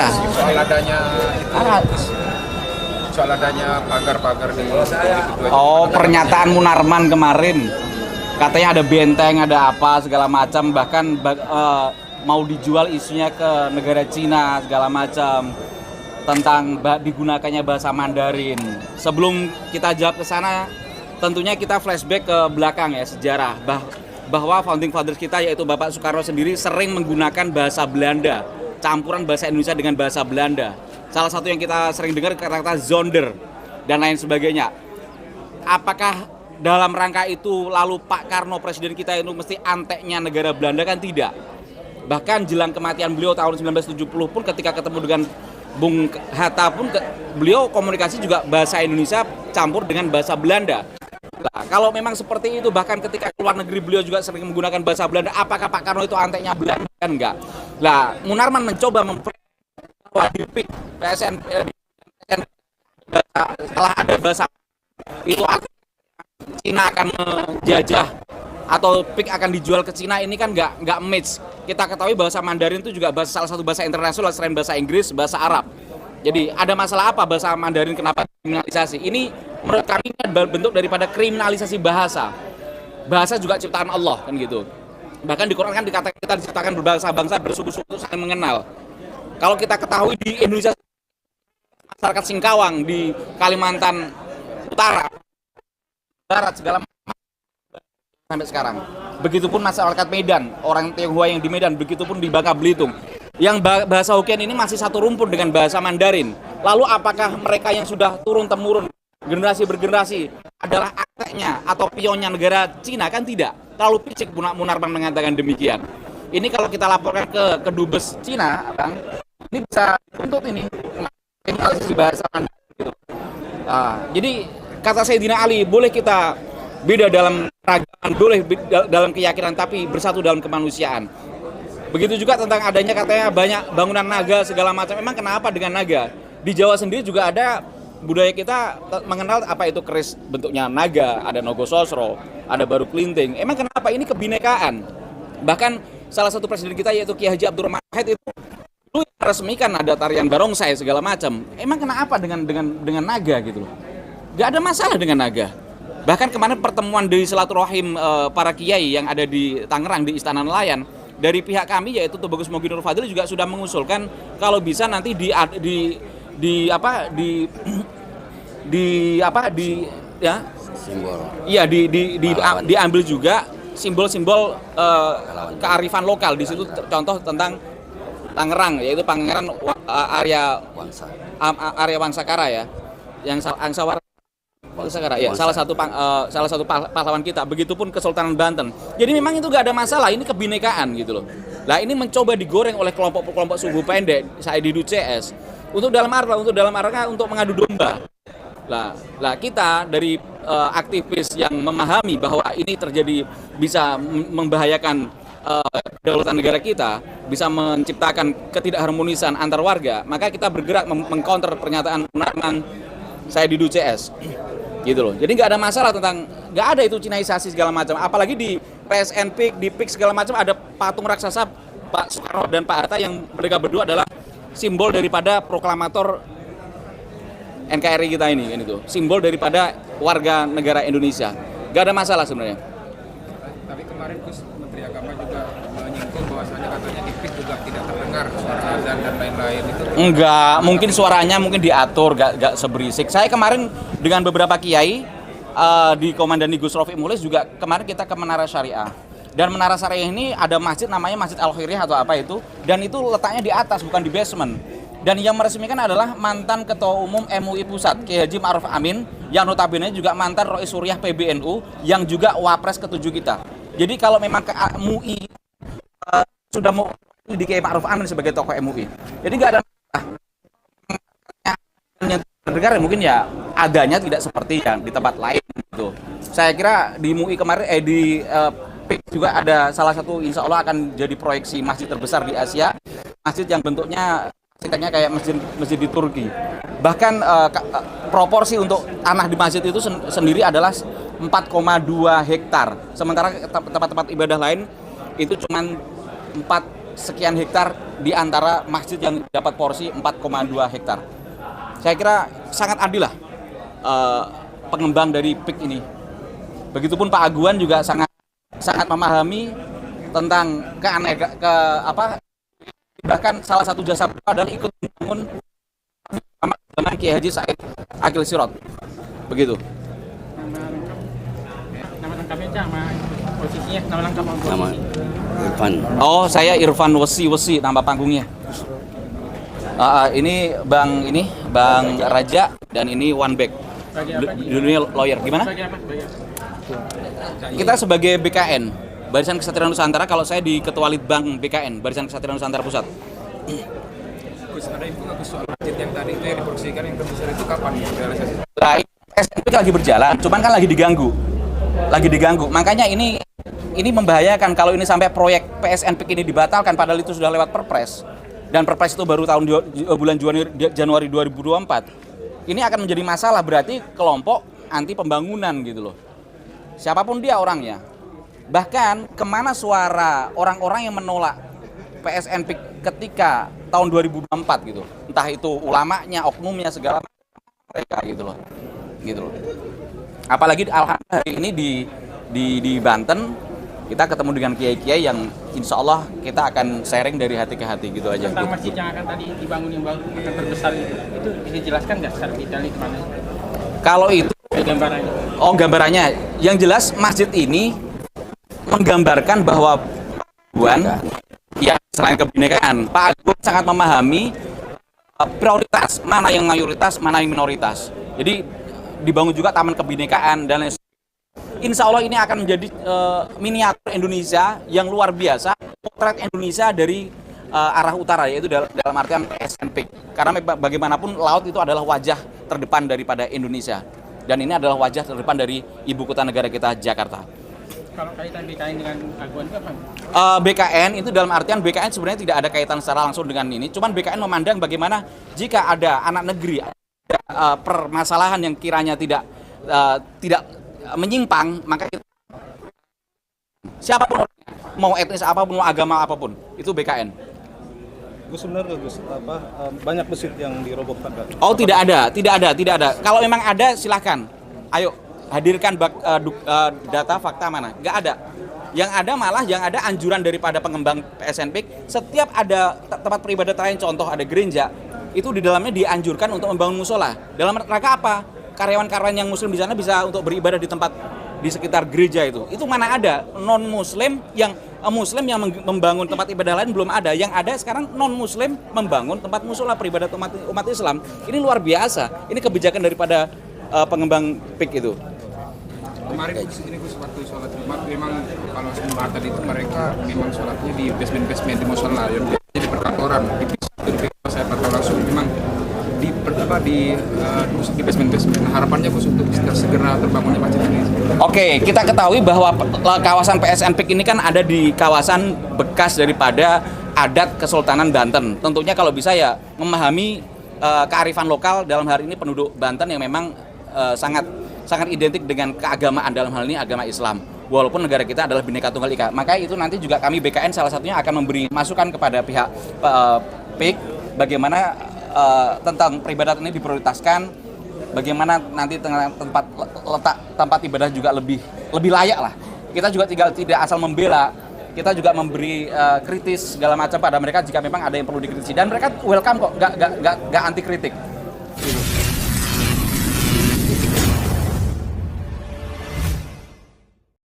Iya. Soal adanya pagar-pagar di Oh, pernyataan Munarman kemarin katanya ada benteng, ada apa segala macam, bahkan mau dijual isunya ke negara Cina segala macam, tentang digunakannya bahasa Mandarin. Sebelum kita jawab ke sana, tentunya kita flashback ke belakang ya, sejarah bahwa founding fathers kita yaitu Bapak Soekarno sendiri sering menggunakan bahasa Belanda, campuran bahasa Indonesia dengan bahasa Belanda. Salah satu yang kita sering dengar kata-kata zonder dan lain sebagainya. Apakah dalam rangka itu lalu Pak Karno presiden kita itu mesti anteknya negara Belanda? Kan tidak. Bahkan jelang kematian beliau tahun 1970 pun ketika ketemu dengan Bung Hatta pun beliau komunikasi juga bahasa Indonesia campur dengan bahasa Belanda. Nah, kalau memang seperti itu, bahkan ketika keluar negeri beliau juga sering menggunakan bahasa Belanda, apakah Pak Karno itu anteknya Belanda? Kan enggak. Nah, Munarman mencoba di PIK PSN setelah ada bahasa itu Cina akan menjajah atau PIK akan dijual ke Cina, ini kan nggak match. Kita ketahui bahasa Mandarin itu juga salah satu bahasa internasional selain bahasa Inggris, bahasa Arab. Jadi ada masalah apa bahasa Mandarin kenapa kriminalisasi? Ini menurut kami bentuk daripada kriminalisasi bahasa. Bahasa juga ciptaan Allah kan gitu. Bahkan di Quran kan dikatakan kita diciptakan berbangsa-bangsa, bersuku-suku saling mengenal. Kalau kita ketahui di Indonesia, masyarakat Singkawang di Kalimantan Utara, Barat segala macam sampai sekarang. Begitupun masyarakat Medan, orang Tionghoa yang di Medan, begitupun di Bangka Belitung. Yang bahasa Hokkien ini masih satu rumpun dengan bahasa Mandarin. Lalu apakah mereka yang sudah turun-temurun generasi bergenerasi adalah anteknya atau pionnya negara Cina? Kan tidak. Terlalu picik Munarman mengatakan demikian. Ini kalau kita laporkan ke Dubes Cina, Bang, ini bisa tuntut ini kriminalisasi bahasa Mandarin gitu. Jadi kata Sayyidina Ali, boleh kita beda dalam keragaman, boleh dalam keyakinan, tapi bersatu dalam kemanusiaan. Begitu juga tentang adanya katanya banyak bangunan naga segala macam. Emang kenapa dengan naga? Di Jawa sendiri juga ada budaya kita mengenal apa itu keris bentuknya naga, ada Nogososro, ada Baru Kelinting. Emang kenapa? Ini kebinekaan. Bahkan salah satu presiden kita yaitu Kiai Haji Abdurrahman Wahid itu resmikan ada tarian barongsai segala macam. Emang kenapa dengan naga gitu loh? Gak ada masalah dengan naga. Bahkan kemarin pertemuan di silaturahim para kiai yang ada di Tangerang di Istana Nelayan, dari pihak kami yaitu Tubagus Mogi Nur Fadil juga sudah mengusulkan kalau bisa nanti diambil juga simbol-simbol kearifan lokal di situ, contoh tentang Tangerang yaitu Pangeran Arya Wangsakara ya, yang Angsawara ya, salah satu pahlawan kita. Begitupun Kesultanan Banten. Jadi memang itu gak ada masalah, ini kebinekaan gitu loh. Nah, ini mencoba digoreng oleh kelompok suku pendek, saya di CS untuk dalam arah untuk mengadu domba. Lah kita dari aktivis yang memahami bahwa ini terjadi bisa membahayakan kedaulatan negara kita, bisa menciptakan ketidakharmonisan antar warga, maka kita bergerak mengcounter pernyataan Munarman saya di CS gitu loh. Jadi nggak ada masalah tentang, nggak ada itu Cinaisasi segala macam. Apalagi di PSN PIK, di PIK segala macam ada patung raksasa Pak Soekarno dan Pak Hatta yang mereka berdua adalah simbol daripada proklamator NKRI kita ini kan itu. Simbol daripada warga negara Indonesia. Nggak ada masalah sebenarnya. Tapi kemarin Menteri Agama juga menyinggung bahwasanya katanya di PIK juga tidak terdengar suara azan dan lain-lain itu. Enggak, mungkin suaranya diatur, gak seberisik. Saya kemarin dengan beberapa kiai di Komandani Gus Rofiq Mulis juga kemarin kita ke Menara Syariah. Dan Menara Syariah ini ada masjid namanya Masjid Al-Khairiyah atau apa itu, dan itu letaknya di atas bukan di basement. Dan yang meresmikan adalah mantan Ketua Umum MUI Pusat, Kiai Haji Ma'ruf Amin, yang notabene juga mantan Rois Suriah PBNU, yang juga Wapres ke-7 kita. Jadi kalau memang ke MUI sudah mau di Kiai Ma'ruf Amin sebagai tokoh MUI, jadi nggak ada yang terdengar, mungkin ya adanya tidak seperti yang di tempat lain gitu. Saya kira di MUI kemarin di PIK juga ada salah satu, insya Allah akan jadi proyeksi masjid terbesar di Asia, masjid yang bentuknya kayak masjid di Turki. Bahkan proporsi untuk tanah di masjid itu sendiri adalah 4,2 hektar. Sementara tempat-tempat ibadah lain itu cuma 4 sekian hektar di antara masjid yang dapat porsi 4,2 hektar. Saya kira sangat adil lah pengembang dari PIK ini. Begitupun Pak Aguan juga sangat memahami tentang bahkan salah satu jasa beliau adalah ikut membangun dengan Kiai Haji Said Akil Sirot. Begitu. Nama lengkapnya sama posisinya, nama lengkap posisi. Nama Irfan. Oh, saya Irfan Wesi nama panggungnya. Ini Bang Raja dan ini One Back. Dunia lawyer. Gimana? Kita sebagai BKN, Barisan Kesatria Nusantara, kalau saya di Ketua Litbang BKN, Barisan Kesatria Nusantara Pusat. Gus, ada info nggak Gus soal masjid yang tadi itu yang diproyeksikan yang terbesar itu kapan realisasi? Nah, PSNP lagi berjalan, cuman kan lagi diganggu. Makanya ini membahayakan kalau ini sampai proyek PSNP ini dibatalkan, padahal itu sudah lewat Perpres. Dan Perpres itu baru bulan Januari 2024. Ini akan menjadi masalah, berarti kelompok anti pembangunan gitu loh. Siapapun dia orangnya. Bahkan kemana suara orang-orang yang menolak PSNP ketika tahun 2024 gitu. Entah itu ulamanya, oknumnya, segala mereka gitu loh. Apalagi alhamdulillah hari ini di Banten kita ketemu dengan kiai-kiai yang insya Allah kita akan sharing dari hati ke hati gitu aja. Tentang masjid yang akan tadi dibangun yang baru akan terbesar itu bisa dijelaskan nggak secara detail itu mana? Kalau itu Gambarannya. Oh, gambarannya yang jelas masjid ini menggambarkan bahwa ya selain kebinekaan, Pak Agung sangat memahami prioritas, mana yang mayoritas, mana yang minoritas. Jadi dibangun juga taman kebinekaan dan lain sebagainya. Insya Allah ini akan menjadi miniatur Indonesia yang luar biasa, potret Indonesia dari arah utara, yaitu dalam artian SNP. Karena bagaimanapun laut itu adalah wajah terdepan daripada Indonesia. Dan ini adalah wajah terdepan dari ibu kota negara kita, Jakarta. Kalau kaitan BKN dengan Aguan itu apa? BKN itu dalam artian BKN sebenarnya tidak ada kaitan secara langsung dengan ini. Cuman BKN memandang bagaimana jika ada anak negeri, ada permasalahan yang kiranya tidak menyimpang, maka siapapun orangnya, mau etnis apapun, mau agama apapun, itu BKN. Gus, sebenarnya Gus, banyak masjid yang dirobohkan kan? Oh, tidak ada. Kalau memang ada silahkan, ayo hadirkan data fakta mana? Nggak ada. Yang ada anjuran daripada pengembang PSNP, setiap ada tempat peribadatan lain, contoh ada gereja, itu di dalamnya dianjurkan untuk membangun musola. Dalam rangka apa? Karyawan-karyawan yang muslim di sana bisa untuk beribadah di sekitar gereja itu. Itu mana ada non-muslim yang muslim yang membangun tempat ibadah lain, belum ada. Yang ada sekarang non-muslim membangun tempat musola peribadatan umat Islam. Ini luar biasa. Ini kebijakan daripada pengembang PIK itu. Kemarin ini Gus waktu sholat Jumat memang kalau Jumat tadi itu mereka memang sholatnya di basement di musola, jadi perkantoran. Di saya pantau langsung memang di basement. Harapannya Gus untuk segera terbangunnya masjid ini. Oke, kita ketahui bahwa kawasan PSNP ini kan ada di kawasan bekas daripada adat Kesultanan Banten. Tentunya kalau bisa ya memahami kearifan lokal, dalam hal ini penduduk Banten yang memang sangat identik dengan keagamaan, dalam hal ini agama Islam. Walaupun negara kita adalah Bhinneka Tunggal Ika. Maka itu nanti juga kami BKN salah satunya akan memberi masukan kepada pihak PIK bagaimana tentang peribadatan ini diprioritaskan, bagaimana nanti letak tempat ibadah juga lebih layak lah. Kita juga tidak asal membela, kita juga memberi kritis segala macam pada mereka jika memang ada yang perlu dikritisi, dan mereka welcome kok, nggak anti kritik.